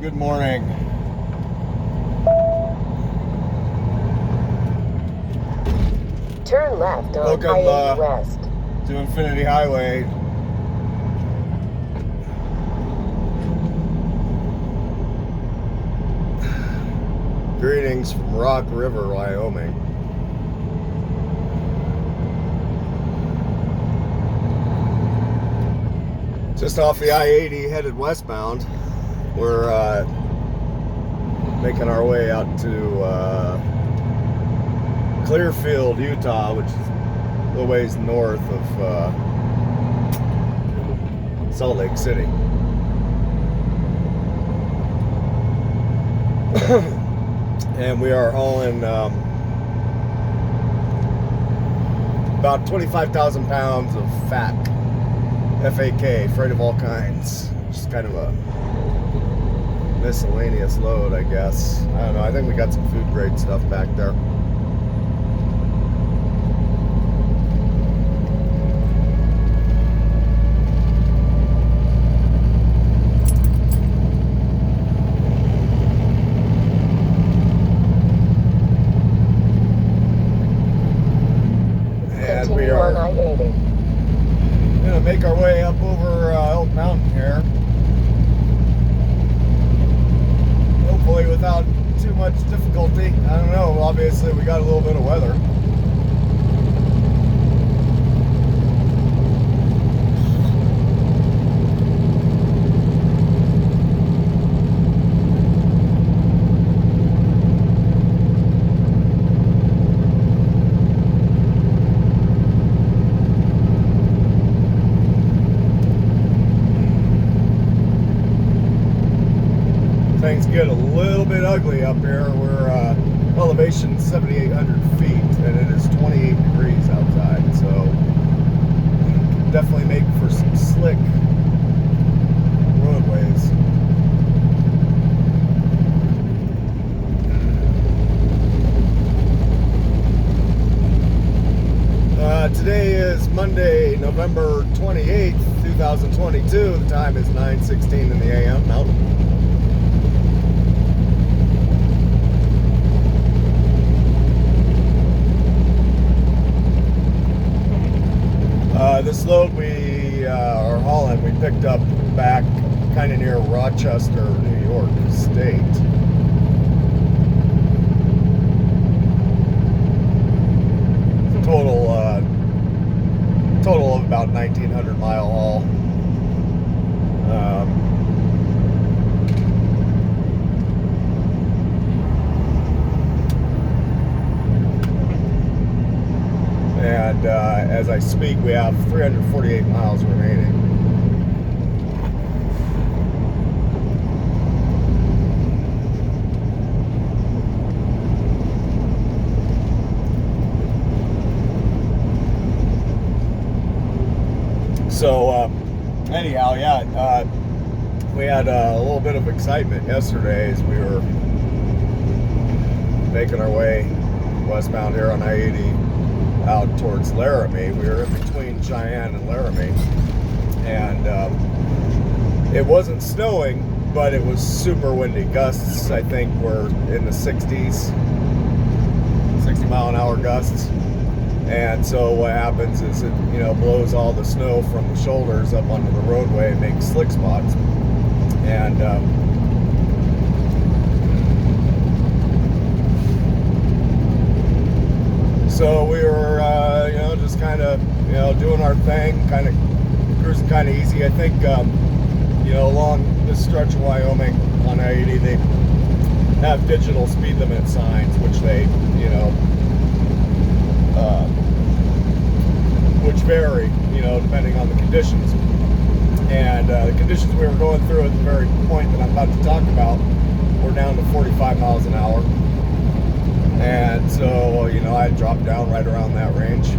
Good morning. Turn left on Welcome I-80 West. to Infinity Highway. Greetings from Rock River, Wyoming. Just off the I-80 headed westbound. We're making our way out to Clearfield, Utah, which is a little ways north of Salt Lake City. And we are hauling about 25,000 pounds of fat, FAK, freight of all kinds. Just kind of a miscellaneous load, I guess. I don't know, I think we got some food grade stuff back there. We are gonna make our way up over Elk Mountain here, hopefully without too much difficulty. I don't know, obviously we got a little bit of weather. Things get a little bit ugly up here. We're elevation 7,800 feet and it is 28 degrees outside, so definitely make for some slick roadways. Today is Monday, November 28th, 2022. The time is 9:16 in the a.m. Mountain. This load we are hauling, we picked up back kind of near Rochester, New York State. It's a total of about 1,900 mile haul. And as I speak, we have 348 miles remaining. So anyhow, yeah, we had a little bit of excitement yesterday as we were making our way westbound here on I-80 out towards Laramie. We were in between Cheyenne and Laramie, and it wasn't snowing, but it was super windy. Gusts, I think, were in the 60s, 60 mile an hour gusts. And so what happens is it, blows all the snow from the shoulders up onto the roadway and makes slick spots. And so we were, just kind of, doing our thing, kind of cruising kind of easy. I think, along this stretch of Wyoming on I-80, they have digital speed limit signs, which they, which vary, depending on the conditions. And the conditions we were going through at the very point that I'm about to talk about were down to 45 miles an hour. And so, I dropped down right around that range.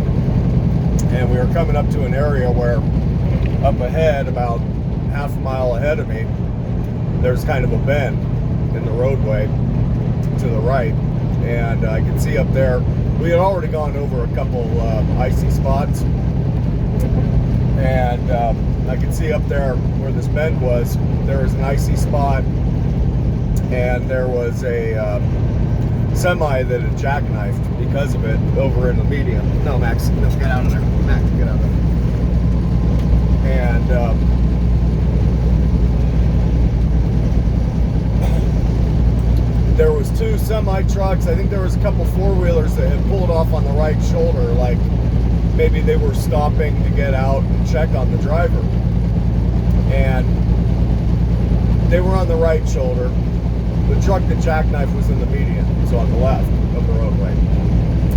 And we were coming up to an area where up ahead, about half a mile ahead of me, there's kind of a bend in the roadway to the right. And I could see up there, we had already gone over a couple icy spots. And I could see up there where this bend was, there was an icy spot and there was a semi that had jackknifed because of it over in the median. No, Max, no, get out of there. Max, get out of there. And there was 2 semi trucks. I think there was a couple 4-wheelers that had pulled off on the right shoulder, like maybe they were stopping to get out and check on the driver. And they were on the right shoulder. The truck that jackknifed was in the median, so on the left of the roadway.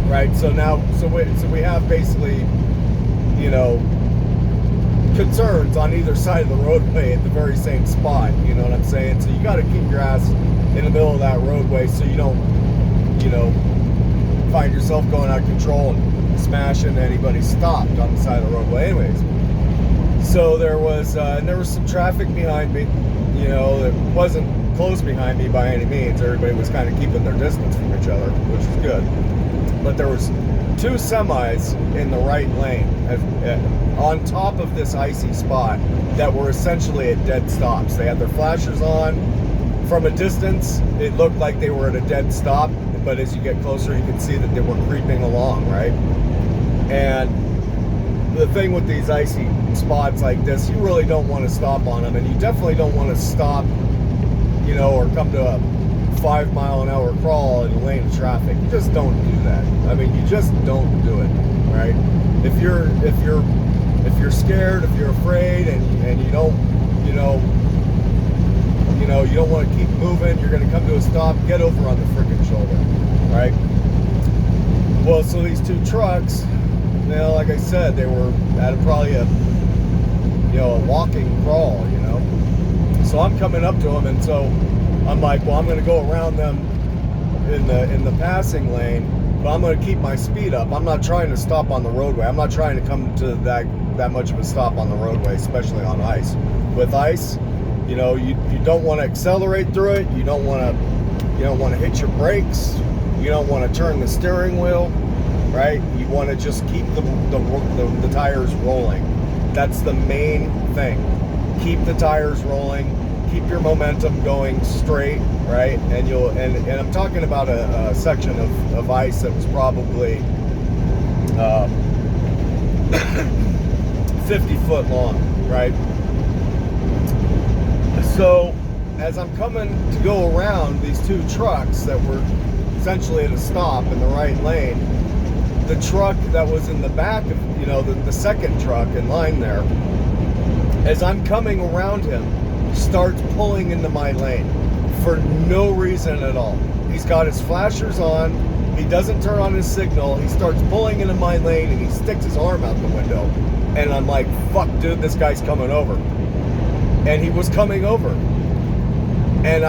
Right? So now, so we have basically, you know, concerns on either side of the roadway at the very same spot. You know what I'm saying? So you got to keep your ass in the middle of that roadway so you don't, you know, find yourself going out of control and smashing anybody stopped on the side of the roadway. Anyways, so there was some traffic behind me. You know, it wasn't close behind me by any means. Everybody was kind of keeping their distance from each other, which is good. But there was 2 semis in the right lane on top of this icy spot that were essentially at dead stops. They had their flashers on. From a distance, it looked like they were at a dead stop, but as you get closer, you can see that they were creeping along, right? And the thing with these icy spots like this, you really don't want to stop on them, and you definitely don't want to stop, you know, or come to a 5-mile-an-hour crawl in a lane of traffic. You just don't do that. I mean, you just don't do it, right? If you're scared, if you're afraid, and you don't, you don't want to keep moving, you're going to come to a stop, get over on the frickin' shoulder, right? Well, so these 2 trucks, you know, like I said, they were at probably a walking crawl, you know. So I'm coming up to them, and so I'm like, well, I'm going to go around them in the passing lane, but I'm going to keep my speed up. I'm not trying to stop on the roadway. I'm not trying to come to that much of a stop on the roadway, especially on ice. With ice, you know, you don't want to accelerate through it. You don't want to hit your brakes. You don't want to turn the steering wheel, right? You want to just keep the tires rolling. That's the main thing. Keep the tires rolling. Keep your momentum going straight, right? And I'm talking about a section of ice that was probably 50 foot long, right? So as I'm coming to go around these 2 trucks that were essentially at a stop in the right lane, the truck that was in the back of, you know, the second truck in line there, as I'm coming around him, starts pulling into my lane for no reason at all. He's got his flashers on. He doesn't turn on his signal. He starts pulling into my lane, and he sticks his arm out the window. And I'm like, fuck, dude, this guy's coming over. And he was coming over. And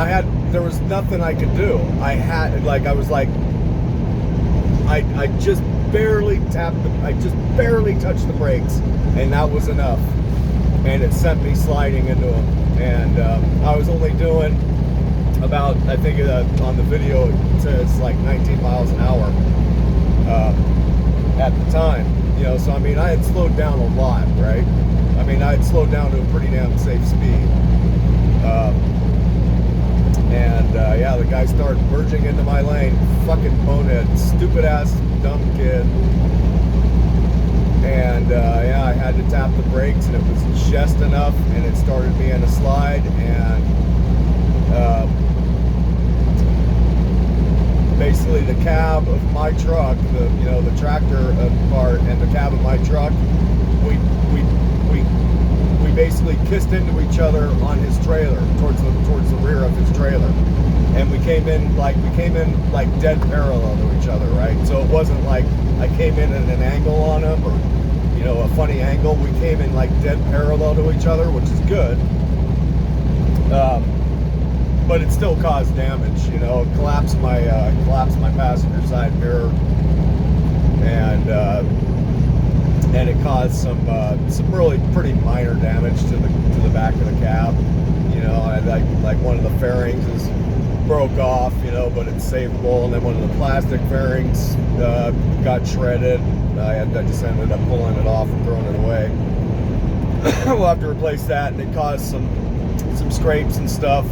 there was nothing I could do. I just barely touched the brakes, and that was enough. And it sent me sliding into him. And I was only doing about, I think on the video it says like 19 miles an hour at the time. You know, so I mean, I had slowed down a lot, right? I mean, I had slowed down to a pretty damn safe speed. Yeah, the guy started merging into my lane. Fucking bonehead, stupid ass, dumb kid. And yeah, I had to tap the brakes, and it was just enough, and it started me in a slide. And basically, the cab of my truck, the tractor part, and the cab of my truck, we basically kissed into each other on his trailer, towards the rear of his trailer, and we came in like dead parallel to each other, right? So it wasn't like I came in at an angle on him, or a funny angle. We came in like dead parallel to each other, which is good, but it still caused damage. It collapsed my passenger side mirror, and it caused some really pretty minor damage to the back of the cab. Like one of the fairings broke off, but it's savable, and then one of the plastic fairings got shredded. I just ended up pulling it off and throwing it away. We'll have to replace that, and it caused some scrapes and stuff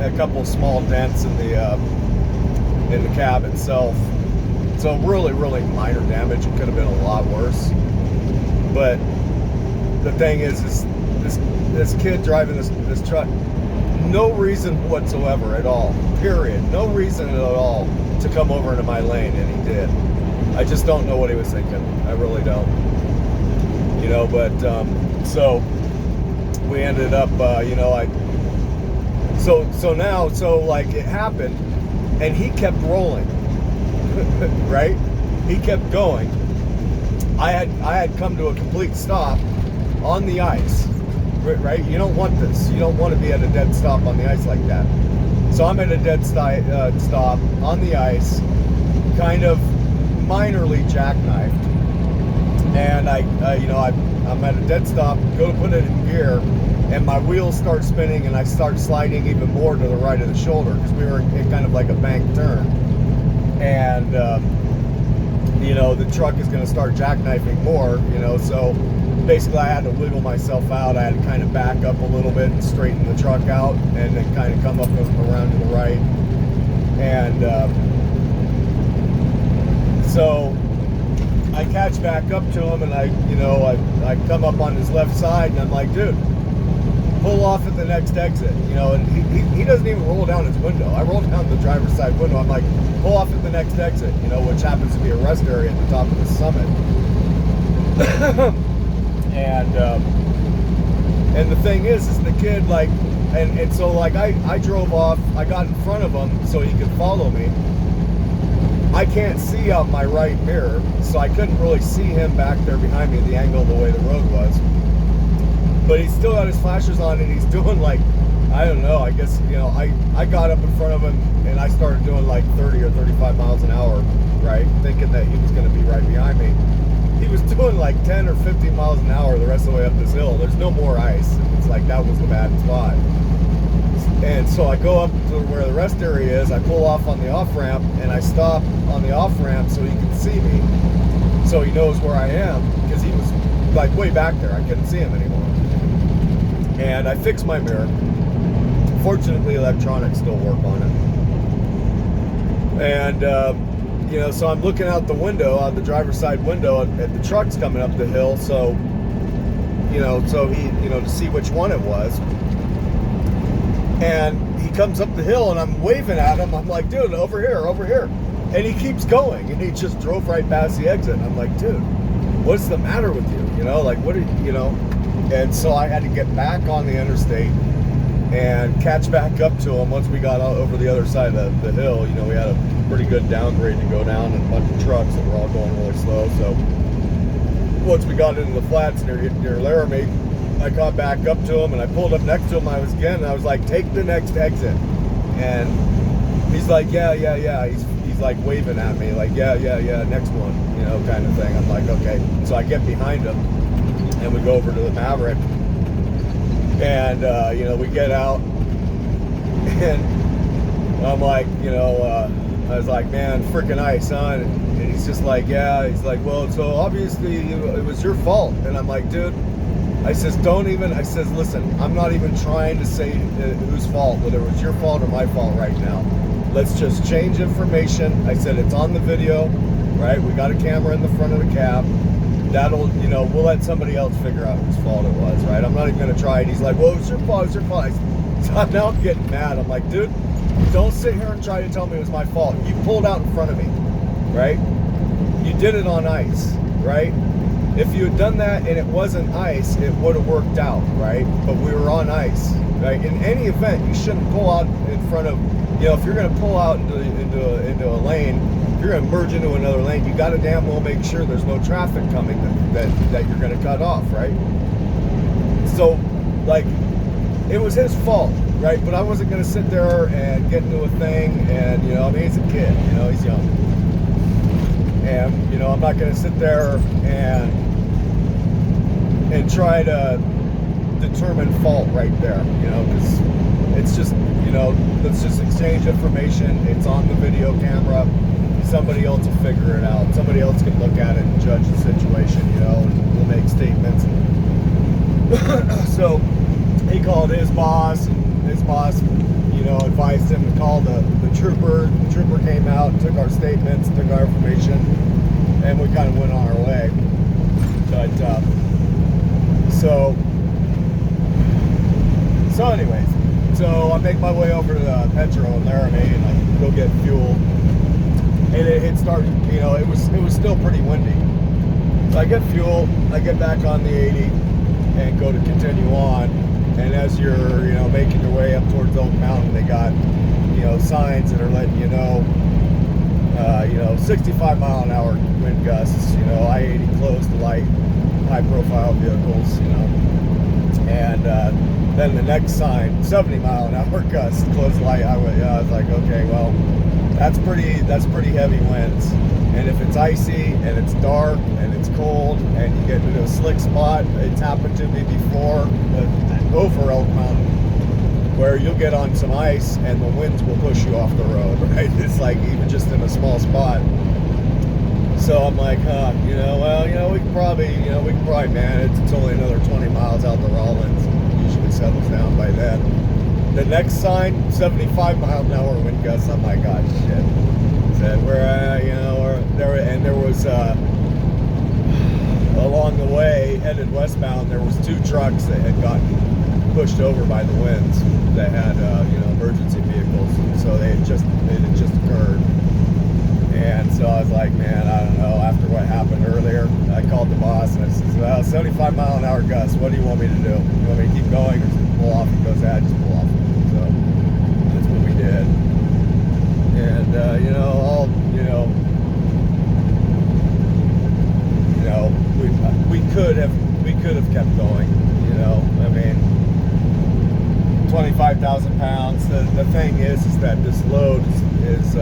a couple small dents in the cab itself. So really, really minor damage. It could have been a lot worse. But the thing is this kid driving this truck, no reason whatsoever at all, period, no reason at all to come over into my lane, and he did. I just don't know what he was thinking. I really don't. You know, but so we ended up, you know, so like it happened, and he kept rolling, right? He kept going. I had come to a complete stop on the ice, right? You don't want this. You don't want to be at a dead stop on the ice like that. So I'm at a dead stop on the ice, kind of minorly jackknifed, and I'm at a dead stop, go to put it in gear, and my wheels start spinning, and I start sliding even more to the right of the shoulder, because we were in kind of like a bank turn, and you know, the truck is going to start jackknifing more, you know, so basically I had to wiggle myself out. I had to kind of back up a little bit and straighten the truck out, and then kind of come up around to the right, and so I catch back up to him, and I come up on his left side, and I'm like, dude, pull off at the next exit, you know, and he doesn't even roll down his window. I rolled down the driver's side window. I'm like, pull off at the next exit, you know, which happens to be a rest area at the top of the summit. And the thing is the kid, like, and so like I drove off, I got in front of him so he could follow me. I can't see out my right mirror, so I couldn't really see him back there behind me, the angle of the way the road was. But he's still got his flashers on, and he's doing like, I don't know, I guess, you know, I got up in front of him, and I started doing like 30 or 35 miles an hour, right? Thinking that he was going to be right behind me. He was doing like 10 or 15 miles an hour the rest of the way up this hill. There's no more ice. It's like that was the bad spot. And so I go up to where the rest area is, I pull off on the off-ramp, and I stop on the off-ramp so he can see me, so he knows where I am, because he was like way back there. I couldn't see him anymore. And I fix my mirror. Fortunately, electronics still work on it. And, you know, so I'm looking out the window, out the driver's side window, at the trucks coming up the hill, so, you know, so he, you know, to see which one it was. And he comes up the hill, and I'm waving at him. I'm like, dude, over here, over here. And he keeps going, and he just drove right past the exit. And I'm like, dude, what's the matter with you? You know, like, what are you know? And so I had to get back on the interstate and catch back up to him once we got out over the other side of the hill. You know, we had a pretty good downgrade to go down, and a bunch of trucks that were all going really slow. So once we got into the flats near Laramie, I got back up to him, and I pulled up next to him. I was like, take the next exit. And he's like, yeah. He's like waving at me, like, yeah, next one, you know, kind of thing. I'm like, okay. So I get behind him, and we go over to the Maverick, and you know, we get out, and I'm like, you know, I was like, man, freaking ice, huh? And he's just like, yeah. He's like, well, so obviously it was your fault. And I'm like, dude, I says, I says, listen, I'm not even trying to say whose fault, whether it was your fault or my fault right now. Let's just change information. I said, it's on the video, right? We got a camera in the front of the cab. That'll, you know, we'll let somebody else figure out whose fault it was, right? I'm not even going to try it. He's like, well, it's your fault, So now I'm getting mad. I'm like, dude, don't sit here and try to tell me it was my fault. You pulled out in front of me, right? You did it on ice, right? If you had done that and it wasn't ice, it would have worked out, right? But we were on ice, right? In any event, you shouldn't pull out in front of, you know, if you're going to pull out into a lane, if you're going to merge into another lane, you got to damn well make sure there's no traffic coming that you're going to cut off, right? So, like, it was his fault, right? But I wasn't going to sit there and get into a thing, and, you know, I mean, he's a kid, you know, he's young. And, you know, I'm not going to sit there and try to determine fault right there, you know, because it's just, you know, let's just exchange information. It's on the video camera. Somebody else will figure it out. Somebody else can look at it and judge the situation, you know, and we'll make statements. So he called his boss, and his boss, advised him to call the trooper. The trooper came out, took our statements, took our information, and we kind of went on our way. But so anyways, so I make my way over to Petro in Laramie, and I go get fuel. And it started, it was still pretty windy. So I get fuel, I get back on the 80 and go to continue on. And as you're, making your way up towards Oak Mountain, they got, signs that are letting 65 mile an hour wind gusts, I-80 closed to light, high profile vehicles, And then the next sign, 70 mile an hour gusts, closed to light highway. I was like, okay, well, that's pretty heavy winds. And if it's icy and it's dark and it's cold and you get into a slick spot, it's happened to me before over Elk Mountain, where you'll get on some ice and the winds will push you off the road, right? It's like even just in a small spot. So I'm like, we can probably manage. It's only another 20 miles out to Rawlins. It usually settles down by then. The next sign, 75 mile an hour wind gusts. I'm like, God, shit. Said there was along the way headed westbound. There was 2 trucks that had gotten pushed over by the winds that had emergency vehicles. So it had just occurred. And so I was like, man, I don't know. After what happened earlier, I called the boss and I said, well, 75 mile an hour gusts. What do you want me to do? You want me to keep going or just pull off? He goes, just pull off. So that's what we did. And we could have kept going. 25,000 pounds. The thing is that this load is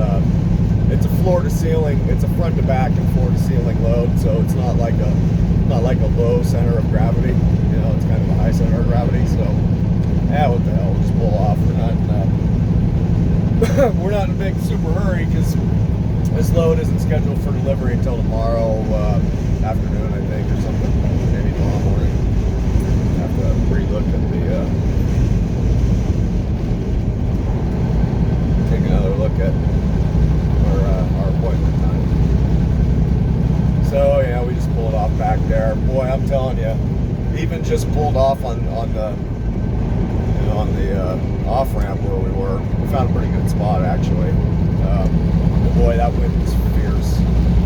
it's a floor to ceiling. It's a front to back and floor to ceiling load. So it's not like a low center of gravity. It's kind of a high center of gravity. So what the hell? We'll just pull off. We're not in a big super hurry because this load isn't scheduled for delivery until tomorrow afternoon, I think, or something. Maybe tomorrow morning. Have to re-look at take another look at our appointment time. So we just pulled off back there. Boy, I'm telling you, even just pulled off on the off ramp where we were. We found a pretty good spot actually. Boy, that wind was fierce.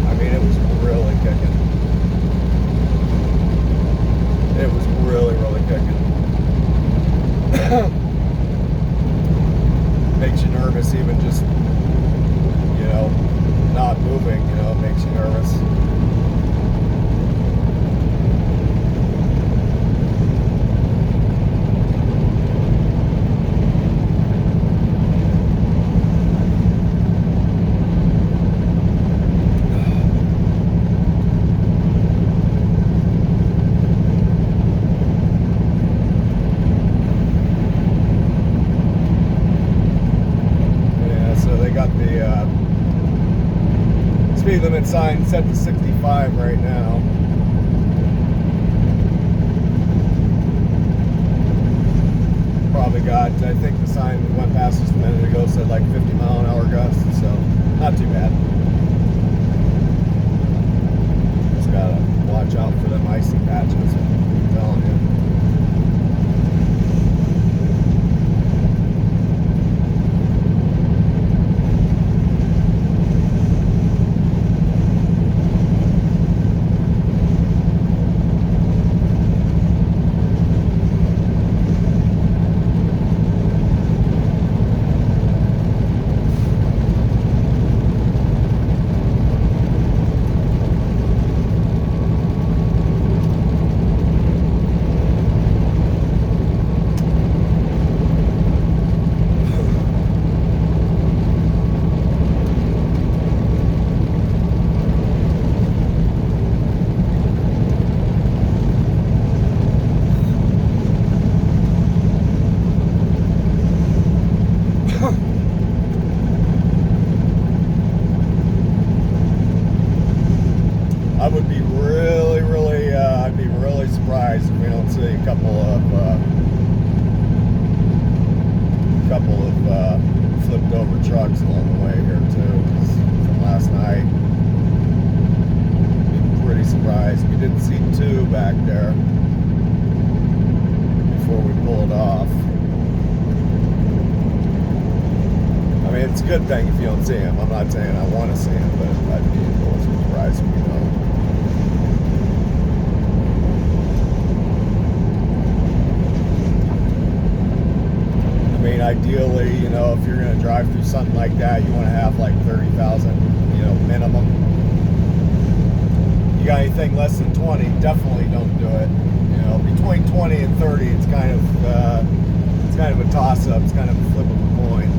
I mean, it was really kicking. It was really, really kicking. Makes you nervous even just, not moving, makes you nervous. Speed limit sign set to 65 right now. Probably got, I think the sign that went past just a minute ago said like 50 mile an hour gusts, so not too bad. Just gotta watch out for them icy patches, I'm telling you. a couple of flipped over trucks along the way here too, from last night. Pretty surprised. We didn't see two back there before we pulled off. I mean, it's a good thing if you don't see them. I'm not saying I want to see them, but I'd be a little surprised if we don't. I mean, ideally, you know, if you're going to drive through something like that, you want to have like 30,000, you know, minimum. You got anything less than 20, definitely don't do it. You know, between 20 and 30, it's kind of a toss-up. It's kind of a flip of a coin.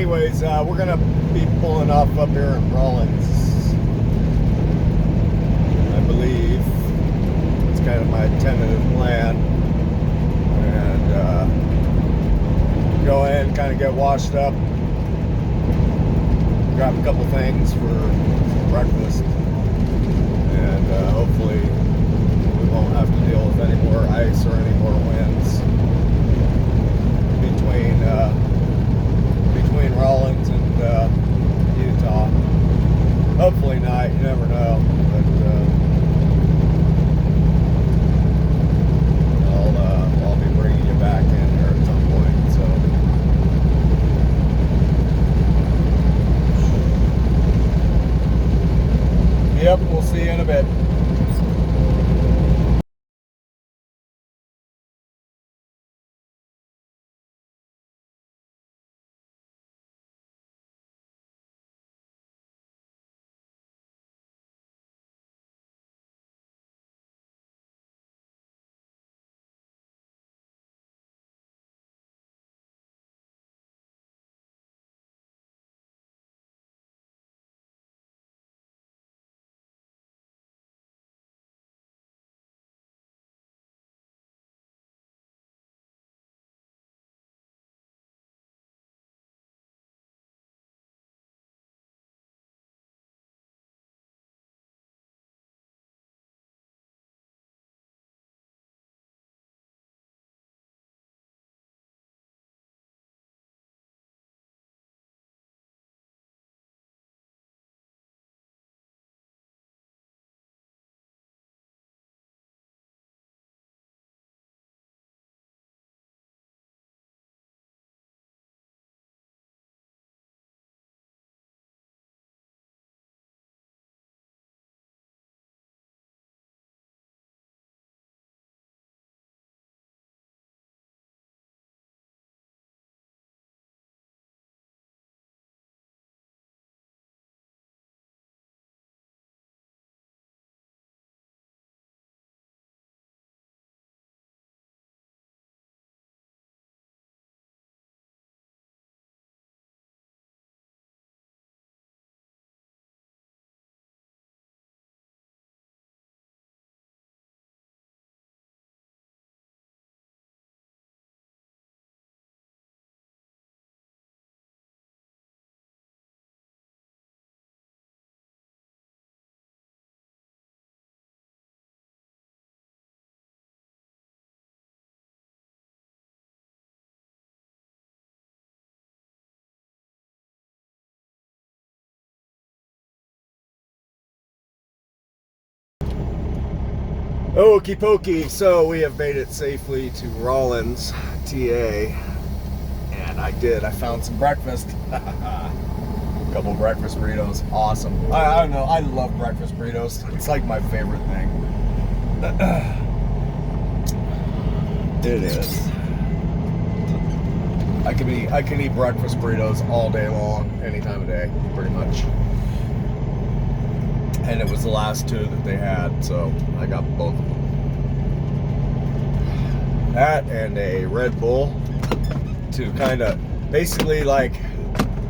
anyways, we're gonna be pulling off up here in Rollins, I believe. It's kind of my tentative plan, and go in, kind of get washed up, grab a couple things for some breakfast, and hopefully we won't have to deal with any more ice or any more winds between Rollins and Utah. Hopefully not. You never know. But I'll be bringing you back in here at some point. So. Yep, we'll see you in a bit. Okie pokey, so we have made it safely to Rollins, TA, and I found some breakfast. Couple breakfast burritos, awesome. I don't know, I love breakfast burritos. It's like my favorite thing. It is. I can eat breakfast burritos all day long, any time of day, pretty much. And it was the last two that they had, so I got both of them. That and a Red Bull to kind of, basically like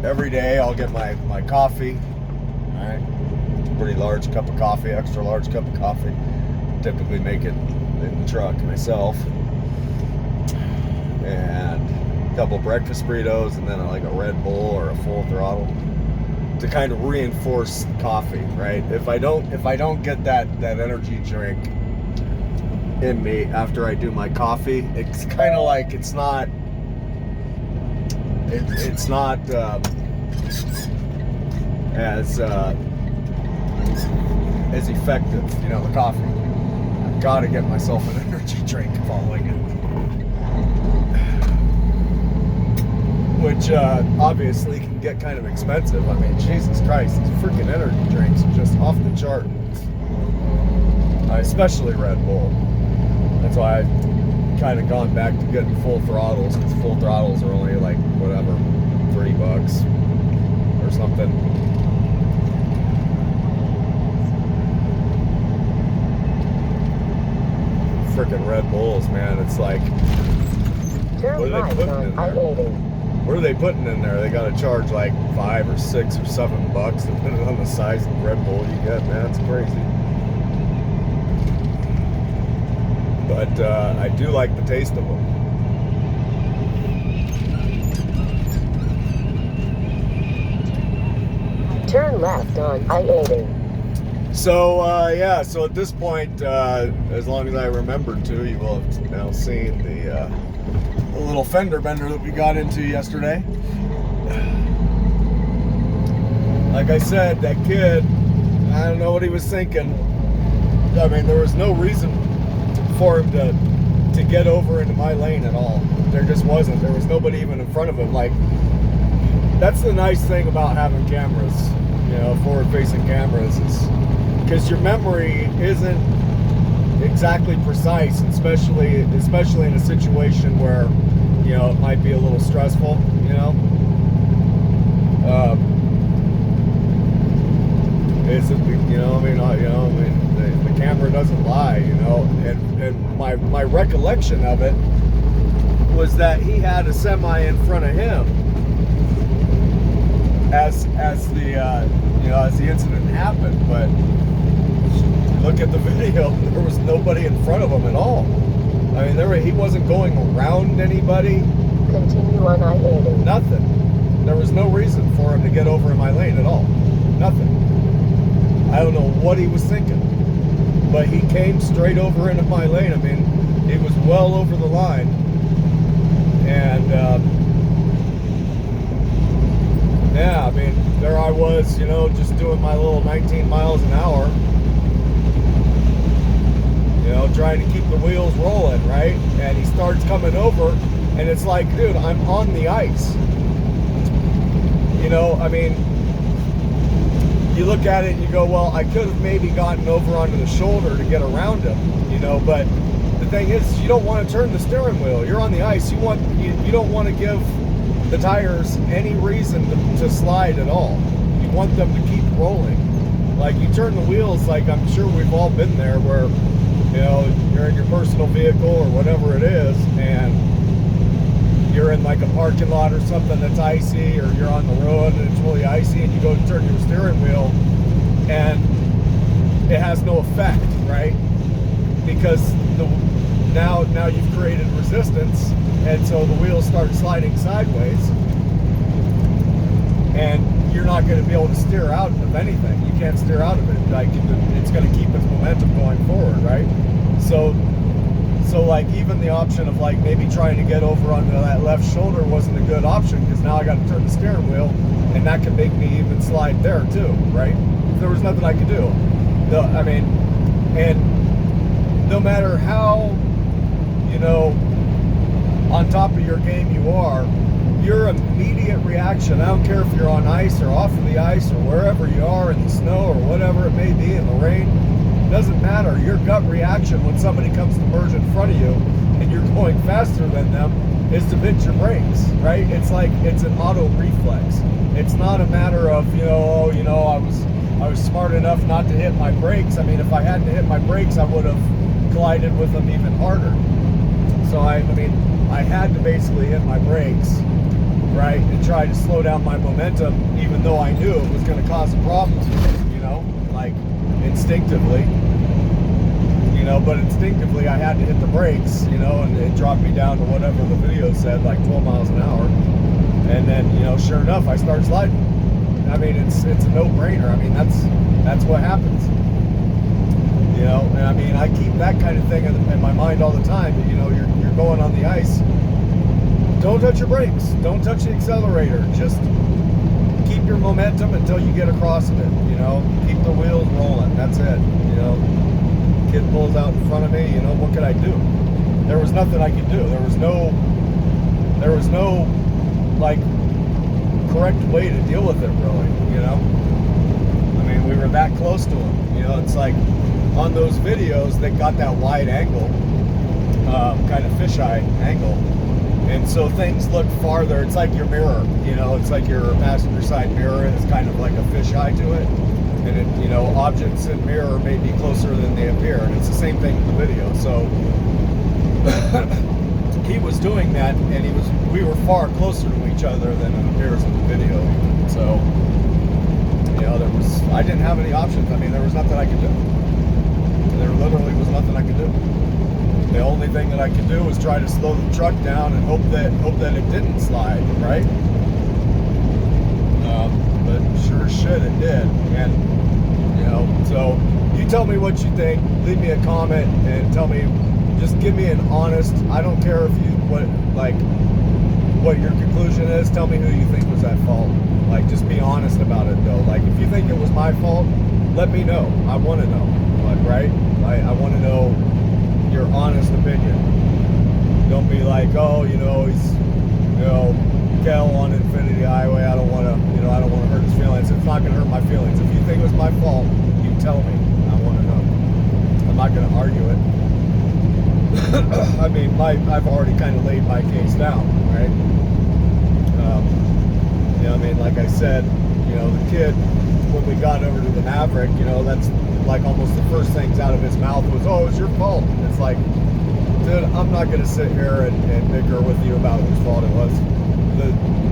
every day I'll get my coffee, all right? Pretty large cup of coffee, extra large cup of coffee. Typically make it in the truck myself. And a couple breakfast burritos, and then like a Red Bull or a Full Throttle, to kind of reinforce coffee, right? If I don't get that energy drink in me after I do my coffee, it's kind of like it's not as effective, you know, the coffee. I've got to get myself an energy drink following it, which obviously can get kind of expensive. I mean, Jesus Christ, these freaking energy drinks are just off the chart. Especially Red Bull. That's why I've kind of gone back to getting full throttles, because full throttles are only like, whatever, $3 or something. Freaking Red Bulls, man, it's like, what are they putting in there? what are they putting in there? They got to charge like $5 or $6 or $7 depending on the size of Red Bull you get, man. It's crazy. But I do like the taste of them. Turn left on I-80. So, yeah, so at this point, as long as I remembered to, you will have now seen the little fender bender that we got into yesterday. Like I said, that kid, I don't know what he was thinking. I mean, there was no reason for him to get over into my lane at all. There just wasn't. There was nobody even in front of him. Like, that's the nice thing about having cameras, you know, forward-facing cameras, is because your memory isn't exactly precise, especially in a situation where, you know, it might be a little stressful, you know. The camera doesn't lie, you know, and my recollection of it was that he had a semi in front of him as the incident happened, but look at the video, there was nobody in front of him at all. I mean, he wasn't going around anybody. Continue on I-80. Nothing. There was no reason for him to get over in my lane at all. Nothing. I don't know what he was thinking, but he came straight over into my lane. I mean, he was well over the line, and yeah, I mean, there I was, you know, just doing my little 19 miles an hour, you know, trying to keep the wheels rolling, right? And he starts coming over, and it's like, dude, I'm on the ice. You know, I mean, you look at it and you go, well, I could have maybe gotten over onto the shoulder to get around him, you know, but the thing is, you don't want to turn the steering wheel. You're on the ice. You don't want to give the tires any reason to slide at all. You want them to keep rolling. Like, you turn the wheels, like I'm sure we've all been there, where, you know, you're in your personal vehicle or whatever it is, and you're in like a parking lot or something that's icy, or you're on the road and it's really icy, and you go to turn your steering wheel and it has no effect, right? Because now you've created resistance, and so the wheels start sliding sideways, and you're not going to be able to steer out of anything. You can't steer out of it. Like, it's going to keep its momentum going forward, right? So like, even the option of like maybe trying to get over onto that left shoulder wasn't a good option, because now I got to turn the steering wheel, and that could make me even slide there too, right? There was nothing I could do. I mean, and no matter how, you know, on top of your game you are, your immediate reaction, I don't care if you're on ice or off of the ice or wherever you are, in the snow or whatever it may be, in the rain, doesn't matter. Your gut reaction when somebody comes to merge in front of you and you're going faster than them is to hit your brakes, right? It's like, it's an auto reflex. It's not a matter of, you know, I was smart enough not to hit my brakes. I mean, if I hadn't hit my brakes, I would have collided with them even harder. So I mean, I had to basically hit my brakes, right, and try to slow down my momentum, even though I knew it was going to cause a problem, you know, like instinctively, you know, but instinctively I had to hit the brakes, you know, and it dropped me down to whatever the video said, like 12 miles an hour. And then, you know, sure enough, I start sliding. I mean, it's a no-brainer. I mean, that's what happens. You know, and I mean, I keep that kind of thing in my mind all the time. You know, you're going on the ice. Don't touch your brakes. Don't touch the accelerator. Just keep your momentum until you get across of it. You know, keep the wheels rolling. That's it. You know, kid pulls out in front of me. You know, what could I do? There was nothing I could do. There was no like correct way to deal with it, really. You know, I mean, we were that close to him. You know, it's like, on those videos, they got that wide angle, kind of fisheye angle, and so things look farther. It's like your mirror, you know, it's like your passenger side mirror, and it's kind of like a fisheye to it, and it, you know, objects in mirror may be closer than they appear, and it's the same thing with the video. So he was doing that, and we were far closer to each other than it appears in the video. So, you know, I didn't have any options. I mean, there was nothing I could do. There literally was nothing I could do. The only thing that I could do was try to slow the truck down and hope that it didn't slide, right? But sure as shit it did. And, you know, so you tell me what you think. Leave me a comment and tell me, just give me an honest, I don't care if what your conclusion is. Tell me who you think was at fault. Like, just be honest about it, though. Like, if you think it was my fault, let me know. I want to know. Like, right? I want to know your honest opinion. Don't be like, oh, you know, he's, you know, Kel on Infinity Highway. I don't want to hurt his feelings. It's not going to hurt my feelings. If you think it was my fault, you tell me. I want to know. I'm not going to argue it. I mean, I've already kind of laid my case down, right? You know, I mean, like I said, you know, the kid, when we got over to the Maverick, you know, that's like almost the first things out of his mouth was, oh, it's your fault. It's like, dude, I'm not going to sit here and bicker with you about whose fault it was.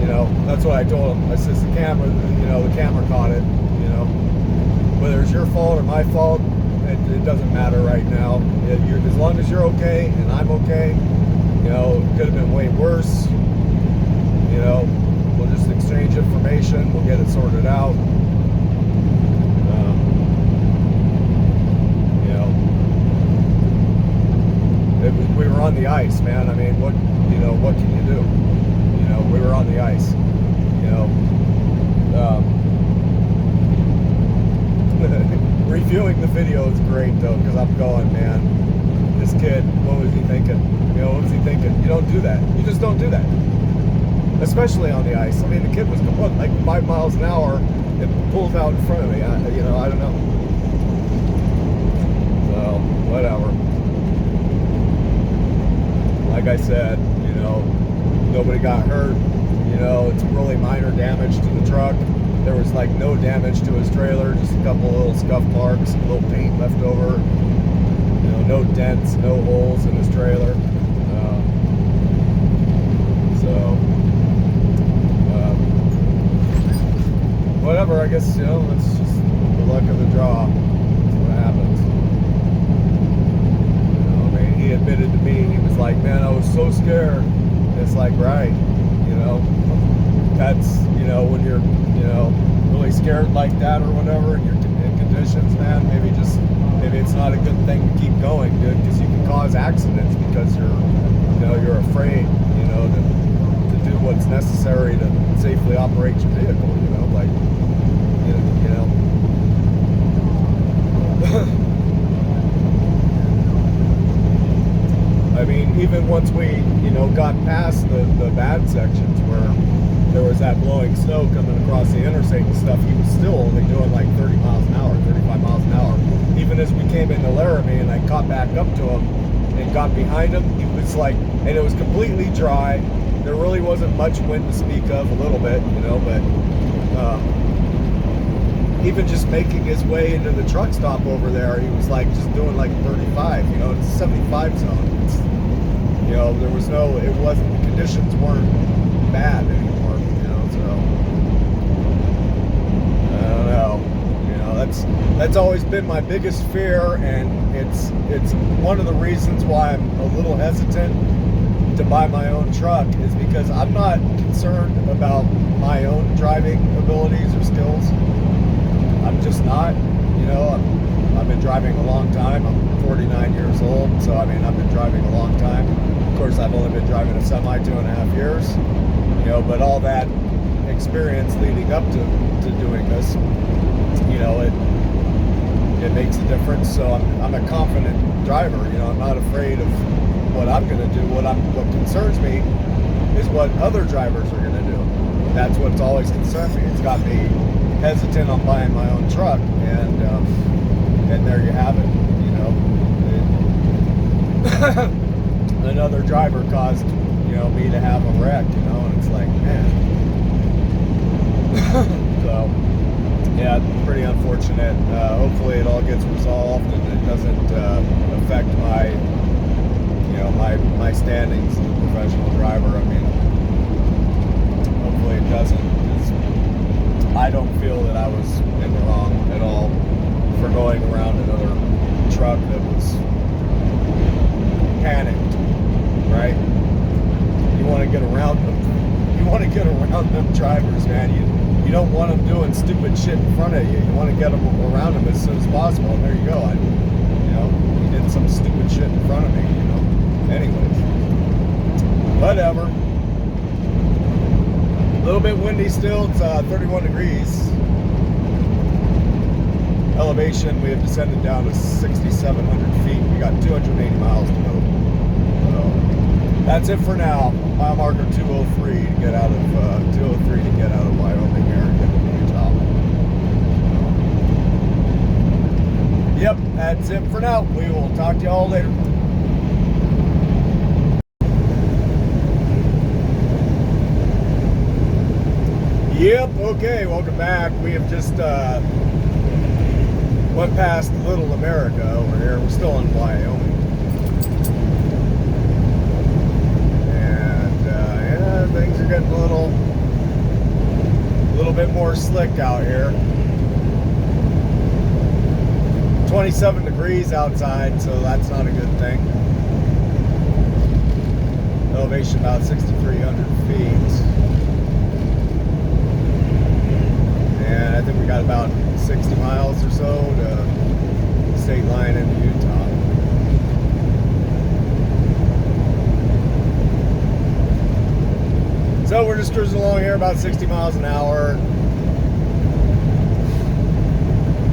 You know, that's what I told him. I says, the camera caught it, you know. Whether it's your fault or my fault, it doesn't matter right now. As long as you're okay and I'm okay, you know, it could have been way worse. You know, we'll just exchange information. We'll get it sorted out. You know, we were on the ice, man. I mean, what can you do? You know, we were on the ice. You know, reviewing the video is great though, because I'm going, man, this kid, what was he thinking? You know, what was he thinking? You don't do that. You just don't do that. Especially on the ice. I mean, the kid was going like 5 miles an hour and pulled out in front of me. You know, I don't know. So, whatever. Like I said, you know, nobody got hurt. You know, it's really minor damage to the truck. There was like no damage to his trailer, just a couple little scuff marks, a little paint left over. You know, no dents, no holes in his trailer. Whatever, I guess, you know, it's just the luck of the draw. That's what happens. You know, I mean, he admitted to me, he was like, man, I was so scared. It's like, right, you know, that's, you know, when you're, you know, really scared like that or whatever, and you're in conditions, man, maybe it's not a good thing to keep going, dude, because you can cause accidents because you're afraid, you know, to do what's necessary to safely operate your vehicle, you know, like, you know. I mean, even once we, you know, got past the bad sections where there was that blowing snow coming across the interstate and stuff, he was still only doing like 30 miles an hour, 35 miles an hour. Even as we came into Laramie and I caught back up to him and got behind him, he was like, and it was completely dry. There really wasn't much wind to speak of, a little bit, you know, but even just making his way into the truck stop over there, he was like just doing like 35, you know, it's a 75 zone. It's, you know, there was no, it wasn't, the conditions weren't bad anymore, you know, so I don't know, you know, that's always been my biggest fear, and it's one of the reasons why I'm a little hesitant to buy my own truck, is because I'm not concerned about my own driving abilities or skills. I'm just not, you know, I've been driving a long time. I'm 49 years old, so I mean, I've been driving a long time. Of course, I've only been driving a semi 2.5 years, you know, but all that experience leading up to doing this, you know, it makes a difference. So I'm a confident driver, you know, I'm not afraid of what I'm going to do. What concerns me is what other drivers are going to do. That's what's always concerned me. It's got me hesitant on buying my own truck, and there you have it, you know. Another driver caused, you know, me to have a wreck, you know, and it's like, man. So, yeah, pretty unfortunate. Hopefully it all gets resolved and it doesn't affect my, you my standings as a professional driver. I mean, hopefully it doesn't, because I don't feel that I was in the wrong at all for going around another truck that was panicked, right? You want to get around them. You want to get around them drivers, man. You don't want them doing stupid shit in front of you. You want to get them around them as soon as possible. And there you go. He did some stupid shit in front of me, Anyways, whatever. A little bit windy still. It's 31 degrees. Elevation, we have descended down to 6,700 feet. We got 280 miles to go. So that's it for now. Mile marker 203 to get out of Wyoming here and get into Utah. Yep, that's it for now. We will talk to y'all later. Yep, okay, welcome back. We have just went past Little America over here. We're still in Wyoming. And yeah, things are getting a little bit more slick out here. 27 degrees outside, so that's not a good thing. Elevation about 6,300 feet. And I think we got about 60 miles or so to the state line in Utah. So we're just cruising along here about 60 miles an hour.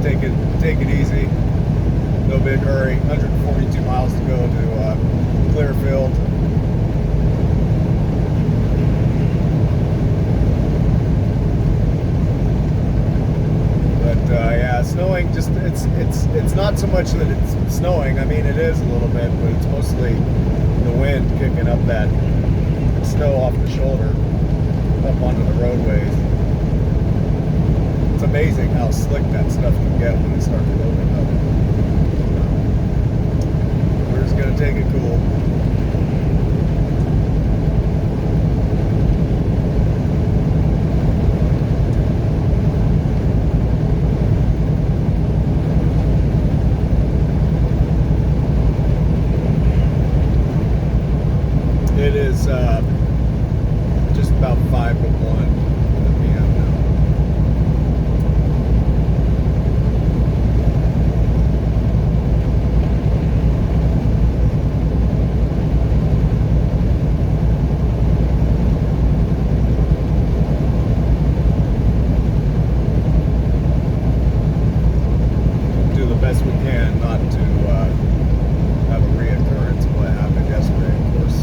Take it easy. No big hurry. 142 miles to go to Clearfield. Yeah, snowing. Just it's not so much that it's snowing. I mean, it is a little bit, but it's mostly the wind kicking up that snow off the shoulder up onto the roadways. It's amazing how slick that stuff can get when it starts building up. We're just gonna take it cool. It is just about 5 to 1 p.m. now. Do the best we can not to have a reoccurrence of what happened yesterday, of course.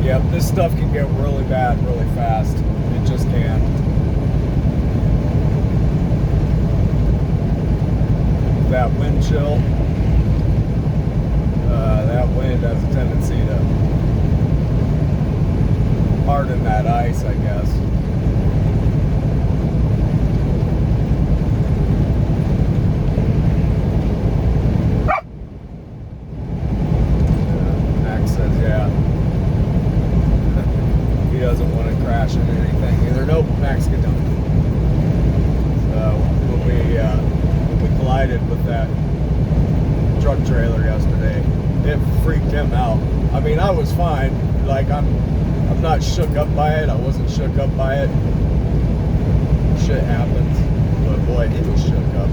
Yep, this stuff can get really bad really fast. It just can. That wind chill, that wind has a tendency to harden that ice, I guess. Max says, yeah. He doesn't want to crash into anything either. Nope, Max get done. So when we collided with that truck trailer yesterday, it freaked him out. I mean, I was fine. Like I'm not shook up by it. I wasn't shook up by it. Shit happens, but boy, he was shook up.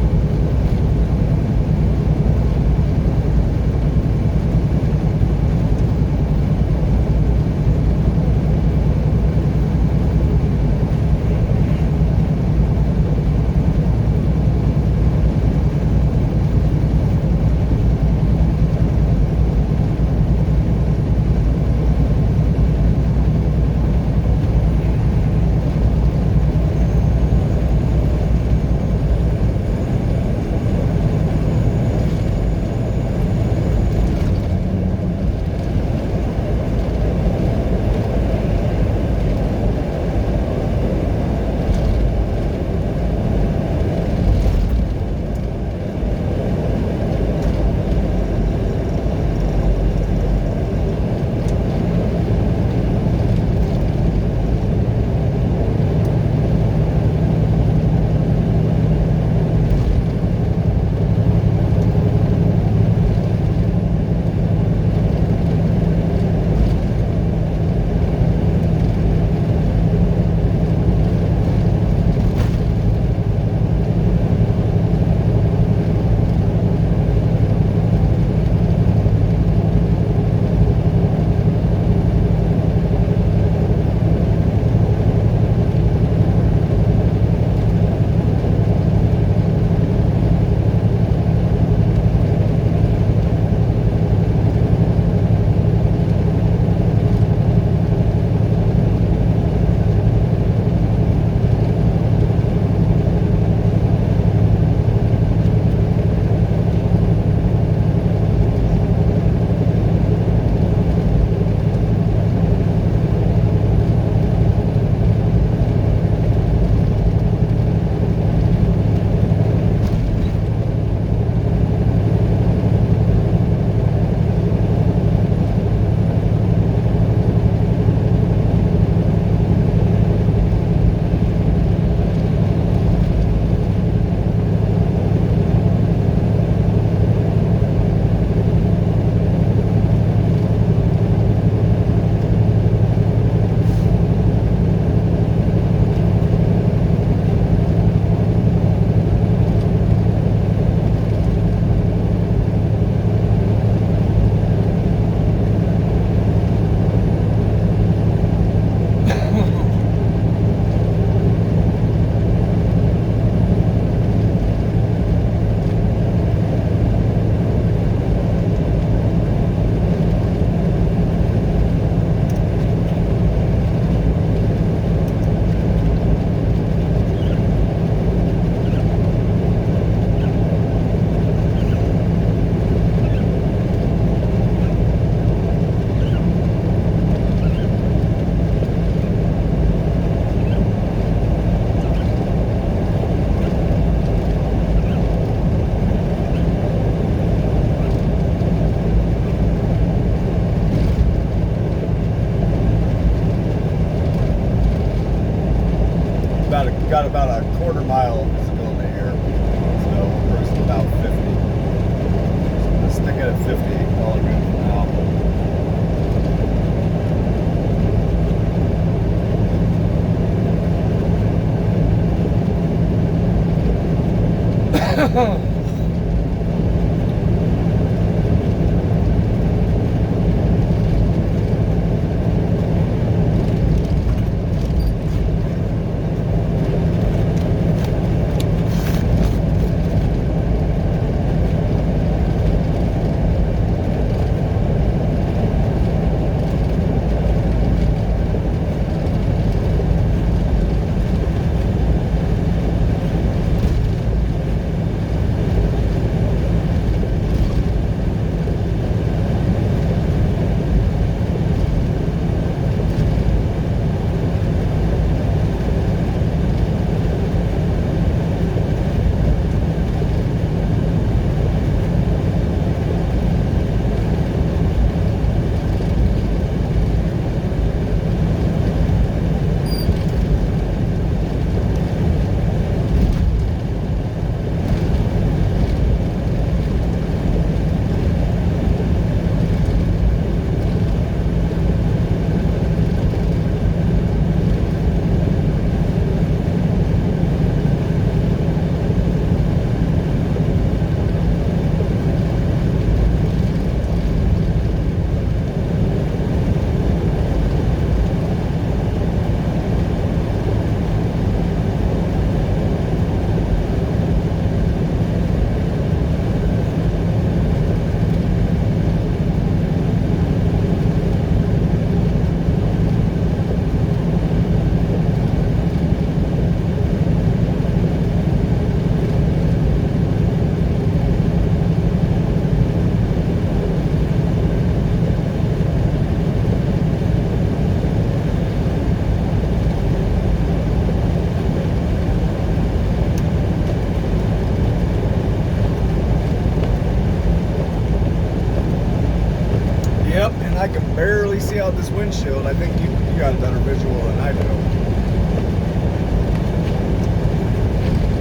Yep, and I can barely see out this windshield. I think you got a better visual than I do.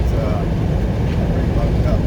It's pretty bugged up.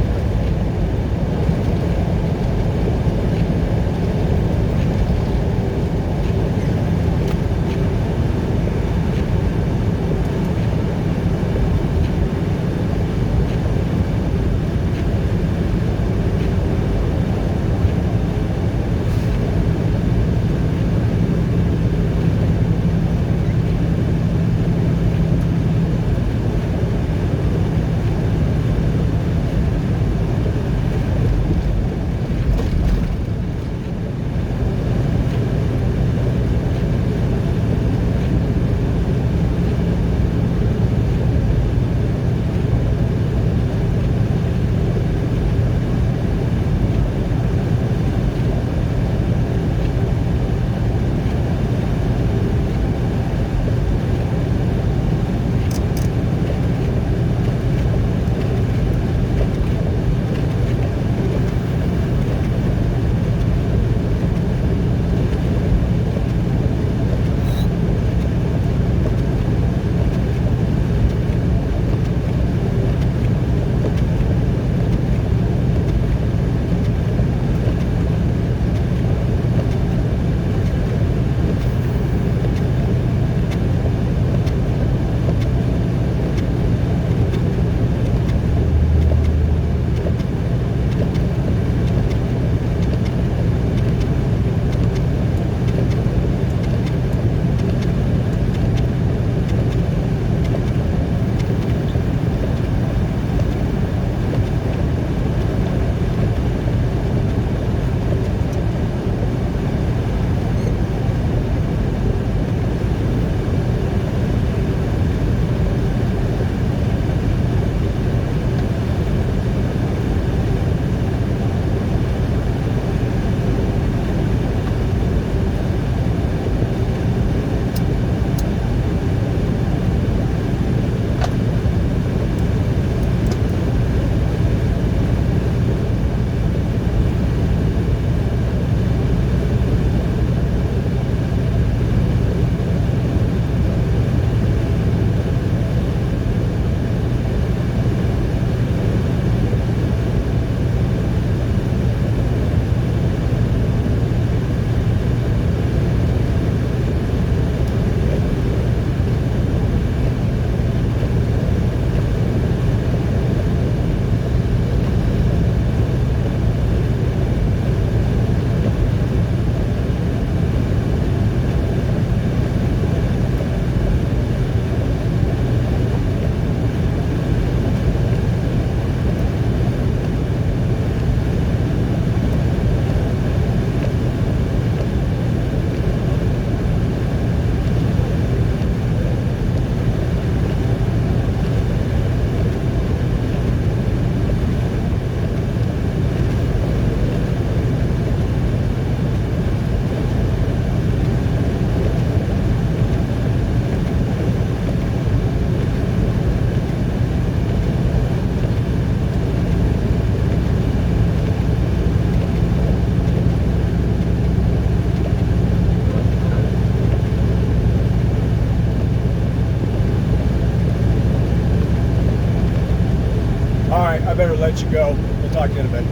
right, I better let you go. We'll talk to you in a bit.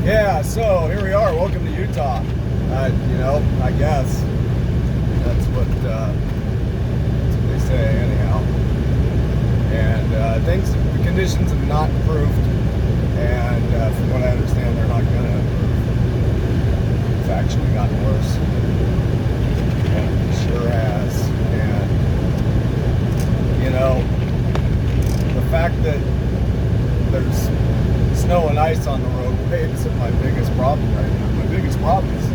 Yeah, so here we are. Welcome to Utah. You know, I guess that's what they say anyhow. And the conditions have not improved, and from what I understand, they're not going to improve. It's actually gotten worse. And it sure has. And you know, the fact that there's snow and ice on the roadway isn't my biggest problem right now. My biggest problem is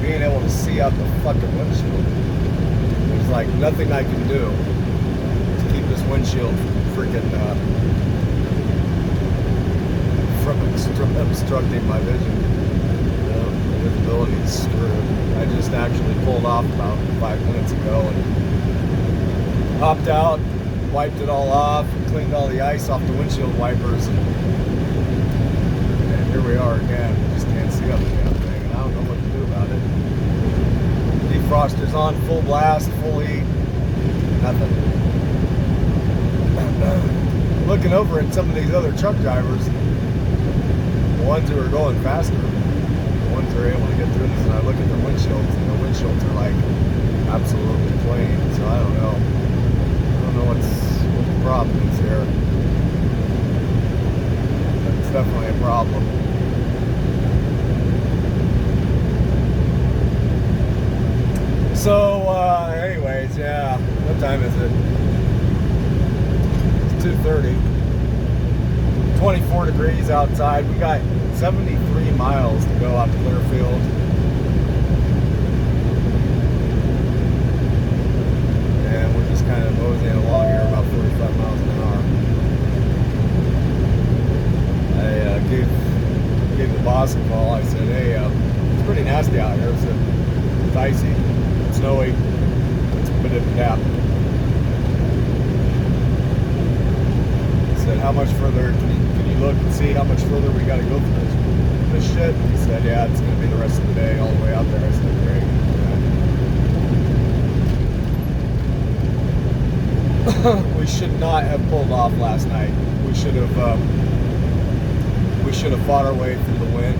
being able to see out the fucking windshield. There's like nothing I can do to keep this windshield freaking from obstructing my vision. You know, the visibility is screwed. I just actually pulled off about 5 minutes ago and hopped out, wiped it all off, cleaned all the ice off the windshield wipers, and here we are again. Just can't see up the damn thing, and I don't know what to do about it. Defroster's on full blast, full heat, nothing. Looking over at some of these other truck drivers, the ones who are going faster, the ones who are able to get through this, and I look at their windshields, and their windshields are like absolutely clean. So I don't know. What the problem is here. It's definitely a problem. So, anyways, yeah. What time is it? It's 2:30. 24 degrees outside. We got 73 miles to go out to Clearfield. And we're just kind of moseying along here about 45 miles an hour. I gave the boss a call. I said, hey, it's pretty nasty out here. I said, it's icy, snowy, it's a bit of a gap. I said, how much further, can you look and see how much further we got to go through this shit? He said, yeah, it's going to be the rest of the day all the way out there. I said, great. We should not have pulled off last night. We should have fought our way through the wind,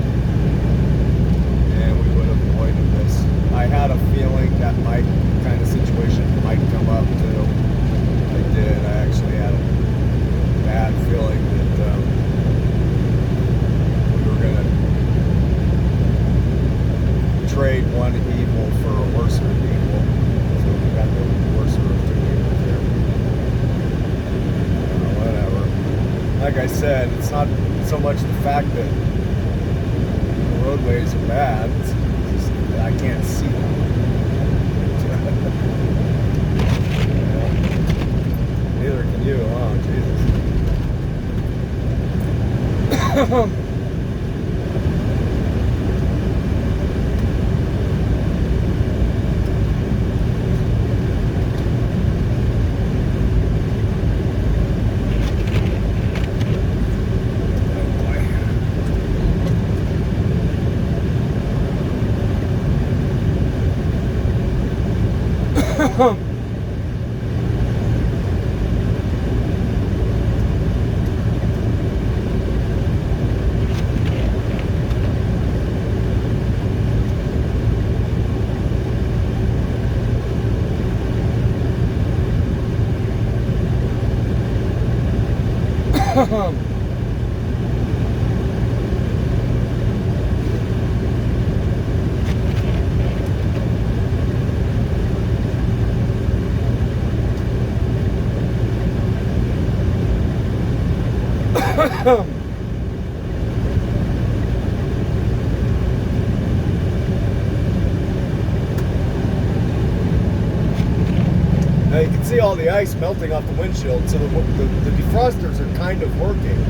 and we would have avoided this. I had a feeling that kind of situation might come up too. I did. I actually had a bad feeling that we were going to trade one evil for a worse evil. So we got the worse of two evils here. Whatever. Like I said, it's not so much the fact that the roadways are bad, it's just that I can't see them. Neither can you, oh Jesus. Now you can see all the ice melting off the windshield, so the defrosters are kind of working.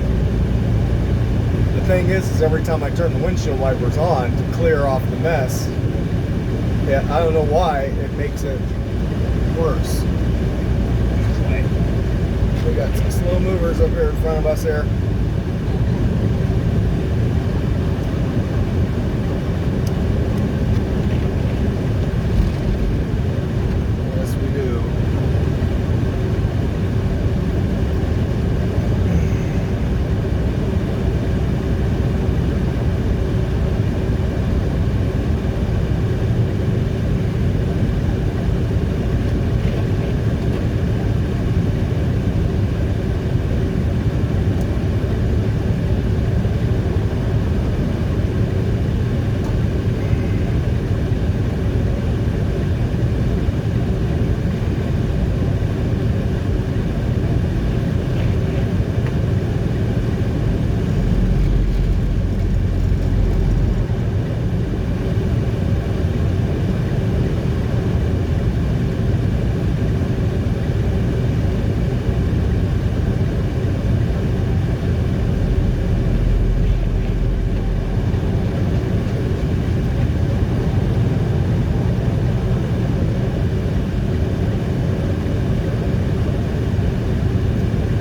The thing is every time I turn the windshield wipers on to clear off the mess, yeah, I don't know why, it makes it worse. We got some slow movers up here in front of us here. Yes, we do.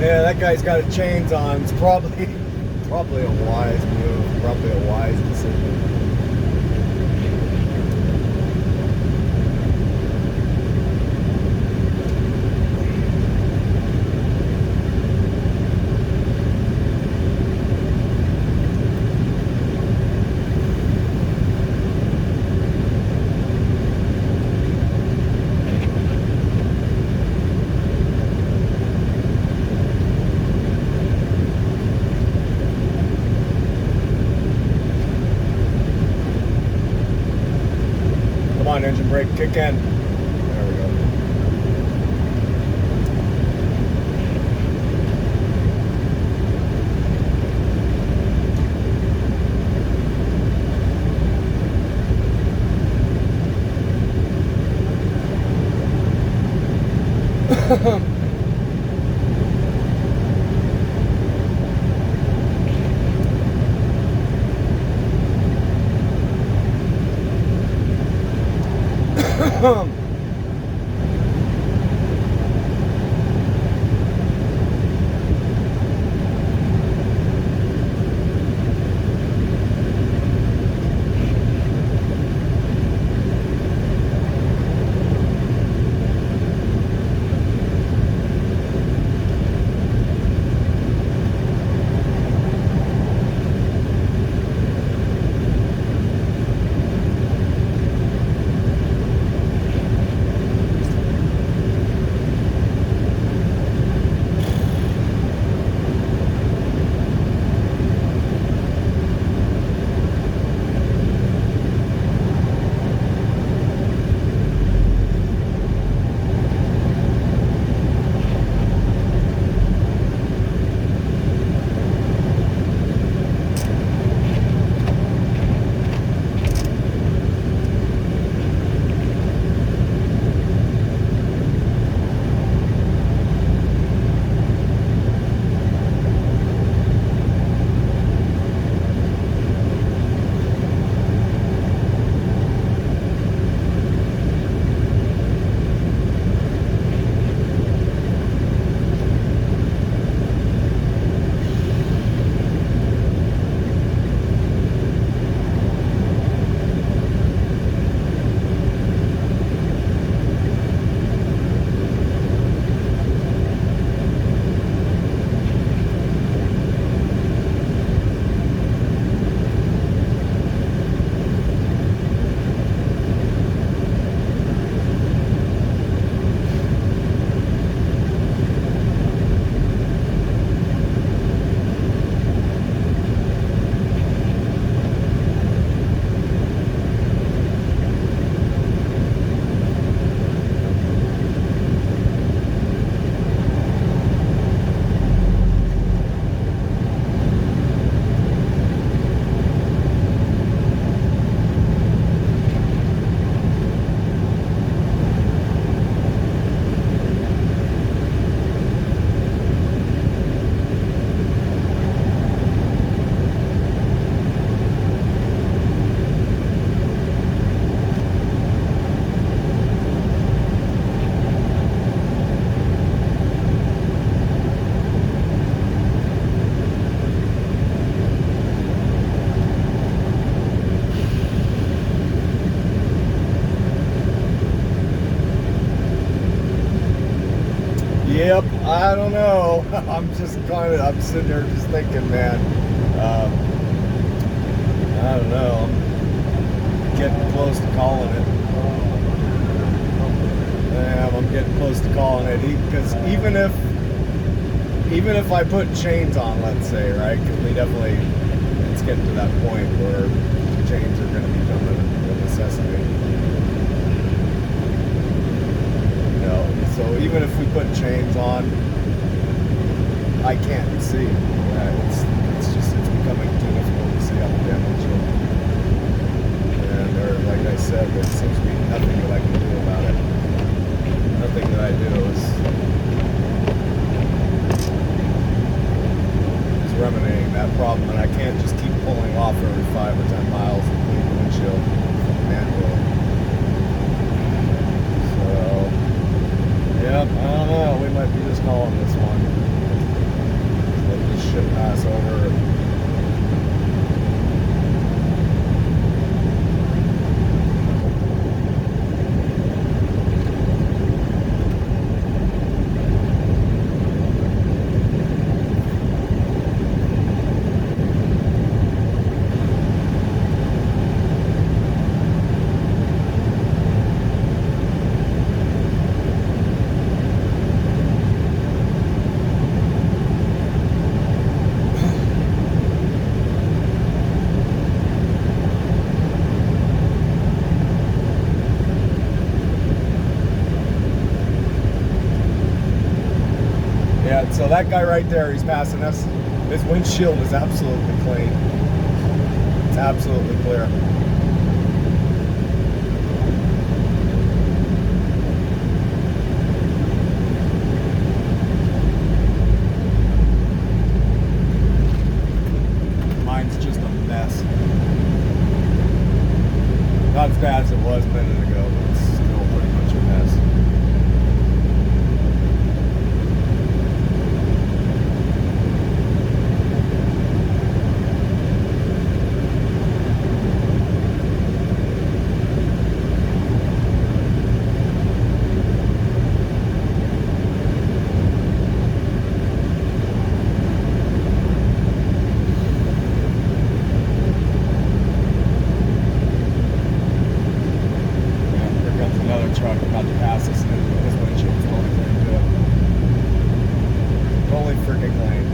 Yeah, that guy's got his chains on. It's probably a wise move, probably a wise decision. Come on, engine brake, kick in. There we go. Yep, I don't know. I'm sitting there just thinking, man, I don't know. I'm getting close to calling it. Yeah, I'm getting close to calling it. Because even if I put chains on, let's say, right, because it's getting to that point where chains are going to become a necessity. So even if we put chains on, I can't see. It's becoming too difficult to see out the damn windshield. And like I said, there seems to be nothing that I can do about it. Nothing that I do is remedying that problem, and I can't just keep pulling off every 5 or 10 miles and clean the windshield manually. Yep, I don't know. We might be just calling this one. shit pass over. Yeah, so that guy right there, he's passing us. His windshield is absolutely clean. It's absolutely clear. Mine's just a mess. Not as bad as it was a minute ago, but it's still pretty much a mess. Truck about to pass us, and his windshield's totally clean too. Totally freaking clean.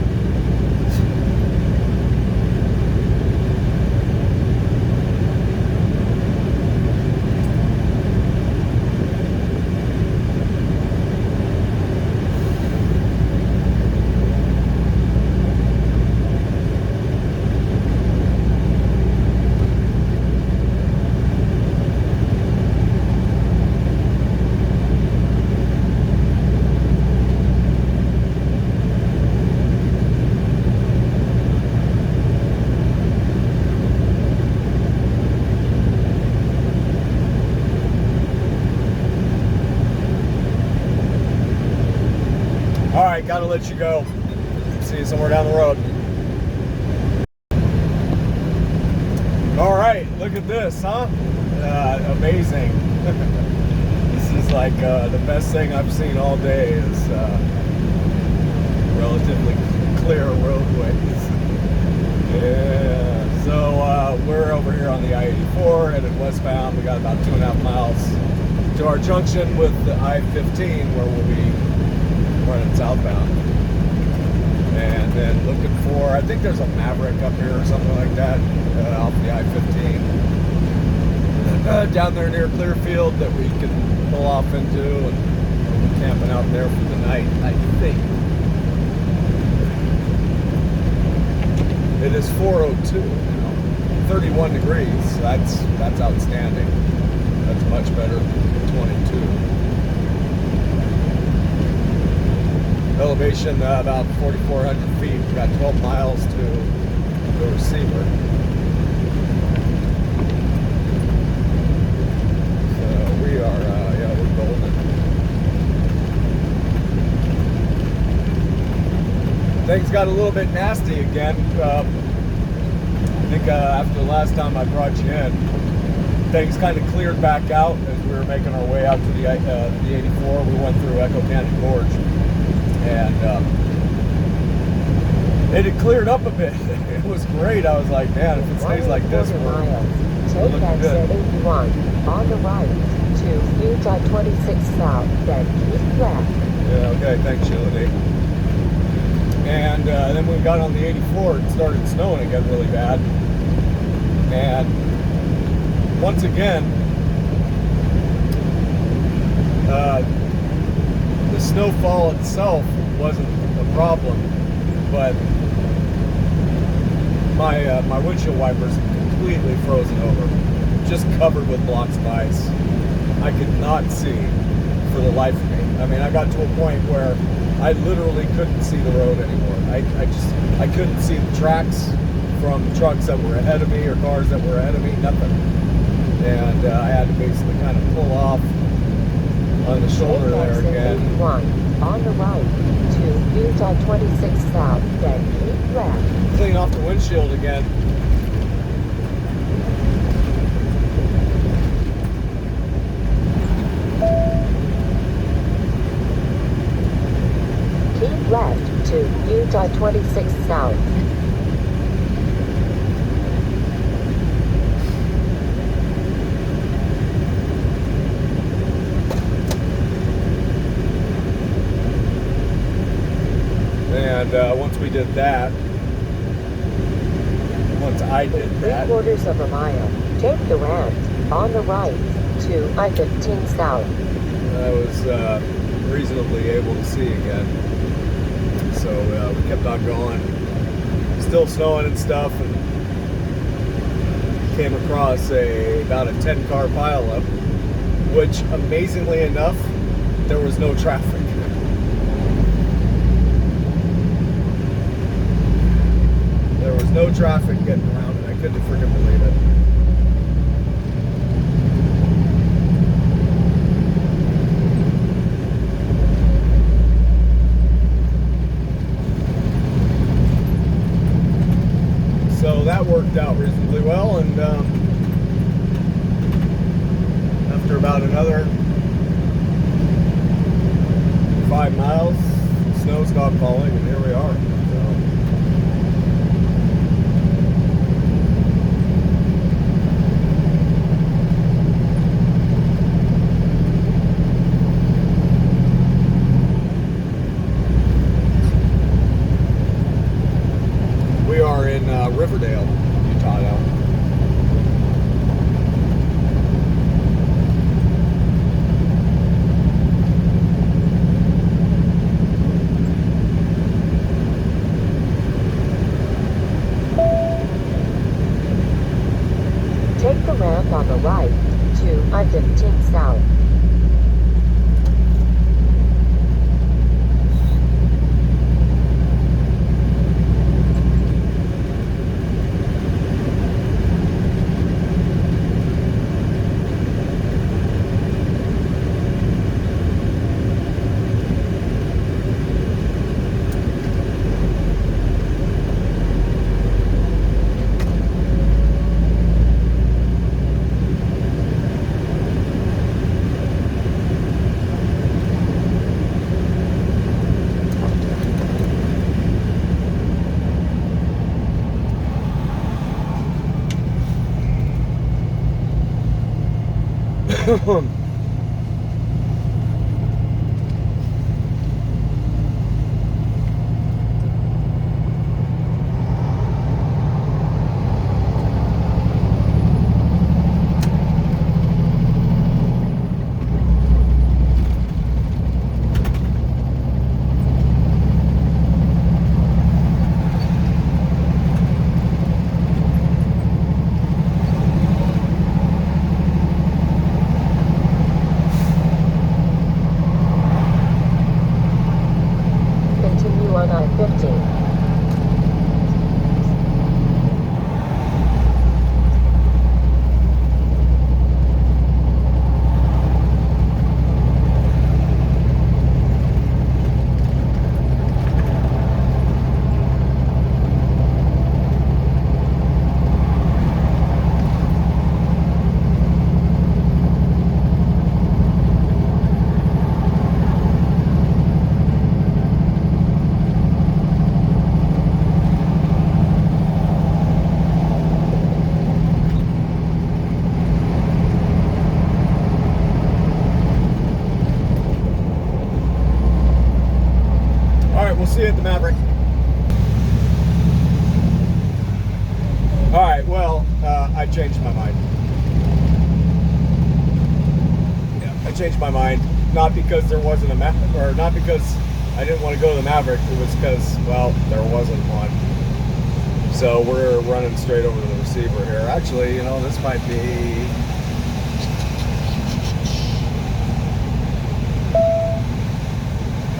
All right, gotta let you go. See you somewhere down the road. All right, look at this, huh? Amazing. This is like the best thing I've seen all day is relatively clear roadways. Yeah, so we're over here on the I-84 headed westbound. We got about 2.5 miles to our junction with the I-15 where we'll be running southbound. And then looking for, I think there's a Maverick up here or something like that off the I-15. Down there near Clearfield that we can pull off into, and we'll be camping out there for the night, I think. It is 4:02 now, 31 degrees. That's outstanding. That's much better than 22. Elevation about 4,400 feet. We've got 12 miles to the receiver. So we are, yeah, we're golden. Things got a little bit nasty again. I think after the last time I brought you in, things kind of cleared back out as we were making our way out to the 84. We went through Echo Canyon Gorge. And it had cleared up a bit. It was great. I was like, man, if it stays like this, we're looking good. Take exit 81 on the right to Utah 26 south, then keep left. Yeah, okay, thanks, Sheila D. And then when we got on the 84, it started snowing. It got really bad. And once again, the snowfall itself wasn't a problem, but my windshield wipers completely frozen over, just covered with blocks of ice. I could not see for the life of me. I mean, I got to a point where I literally couldn't see the road anymore. I couldn't see the tracks from trucks that were ahead of me or cars that were ahead of me, nothing. And I had to basically kind of pull off on the shoulder there again. on the right to Utah 26 South, then keep left. Clean off the windshield again. Keep left to Utah 26 South. And once we did that, once I did that, 3/4 of a mile, take the ramp on the right to I-15 South. I was reasonably able to see again. So we kept on going. Still snowing and stuff, and came across about a 10-car pileup, which amazingly enough, there was no traffic. There was no traffic getting around it. I couldn't freaking believe it. So that worked out reasonably well, and after about another 5 miles, the snow stopped falling, and here we are. We are in Riverdale, Utah now. Take the ramp on the right to I-15 South. Continue on I-15. We'll see you at the Maverick. All right, well, I changed my mind. Yeah, I changed my mind. Not because there wasn't a Maverick, or not because I didn't want to go to the Maverick. It was because, well, there wasn't one. So we're running straight over to the receiver here. Actually, you know, this might be...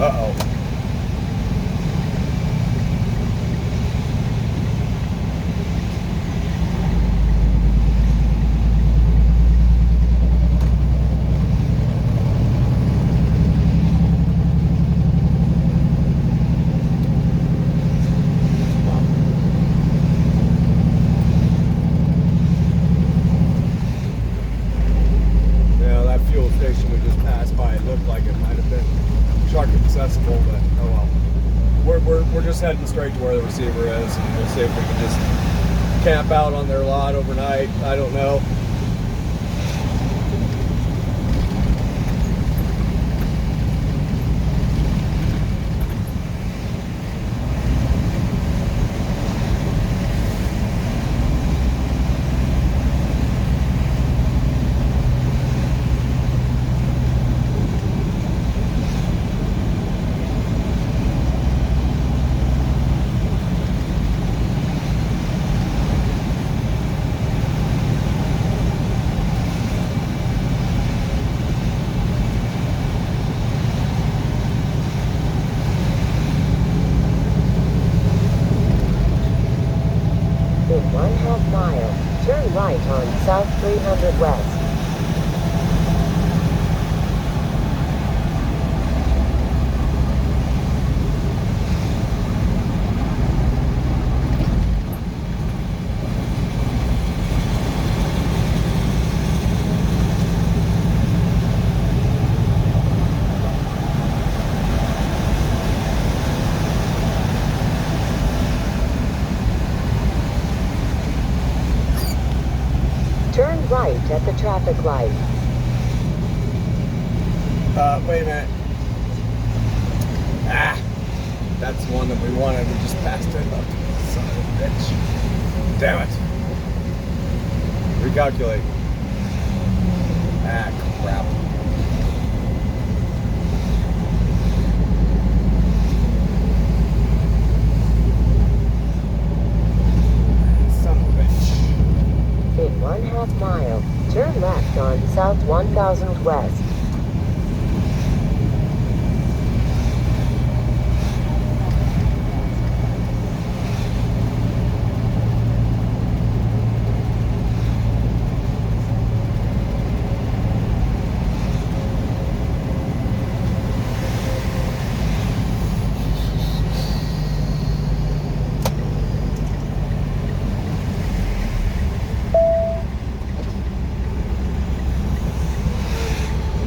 Uh-oh. we're just heading straight to where the receiver is, and we'll see if we can just camp out on their lot overnight. I don't know. In 1/2 mile, turn right on South 300 West. Turn right at the traffic light. Wait a minute. Ah, that's the one that we wanted. We just passed it. Son of a bitch. Damn it. Recalculate. Ah, crap. Son of a bitch. In 1/2 mile, turn left on South 1000 West.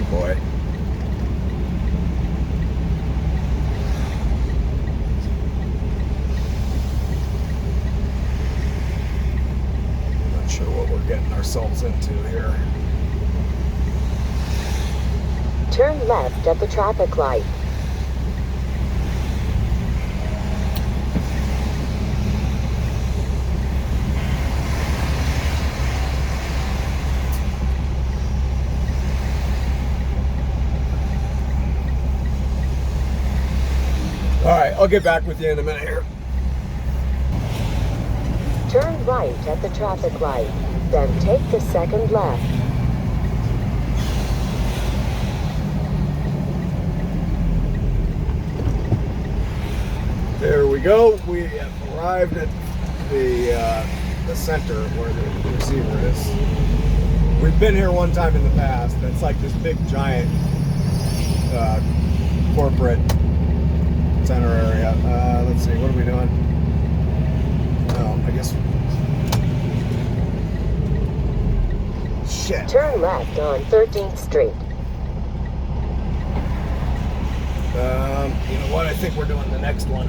Boy. Not sure what we're getting ourselves into here. Turn left at the traffic light. All right, I'll get back with you in a minute here. Turn right at the traffic light, then take the second left. There we go. We have arrived at the center where the receiver is. We've been here one time in the past. It's like this big giant corporate center area. Let's see, what are we doing? Oh, I guess. Shit. Turn left on 13th Street. You know what? I think we're doing the next one.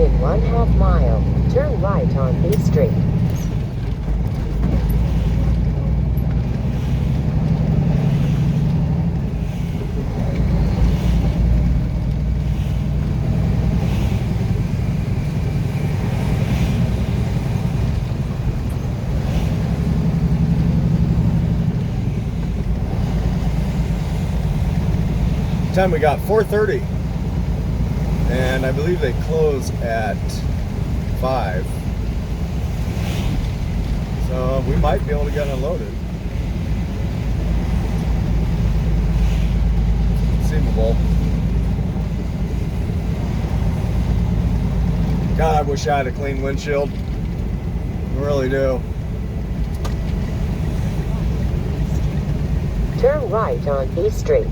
In 1/2 mile, turn right on B Street. Time we got 4:30. And I believe they close at 5. So we might be able to get unloaded. Conceivable. God, I wish I had a clean windshield. I really do. Turn right on B Street.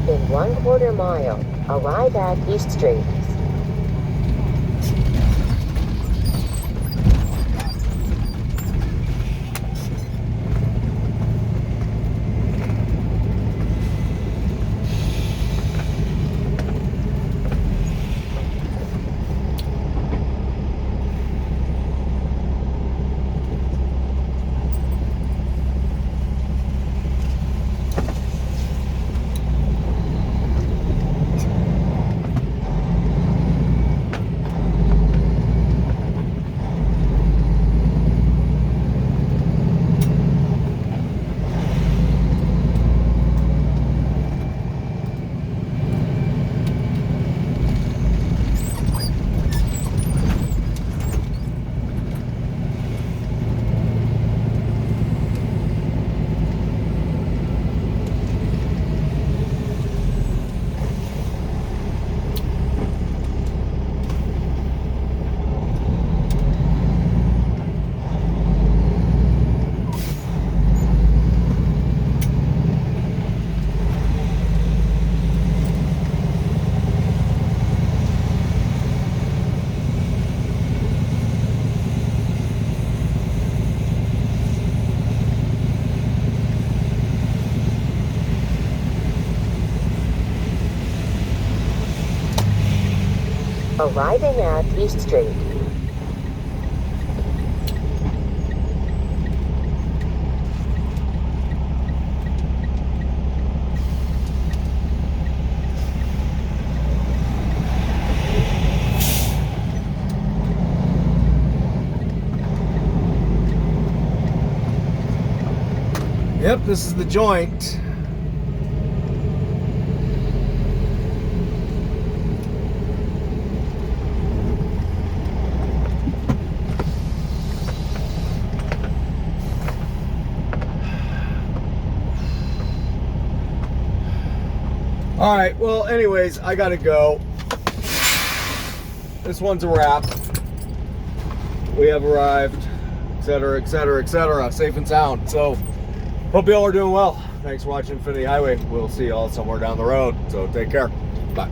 In 1/4 mile, arrive at East Street. Arriving at East Street. Yep, this is the joint. All right, well, anyways, I gotta go. This one's a wrap. We have arrived, etc., etc., etc., safe and sound. So, hope you all are doing well. Thanks for watching Infinity Highway. We'll see you all somewhere down the road. So, take care. Bye.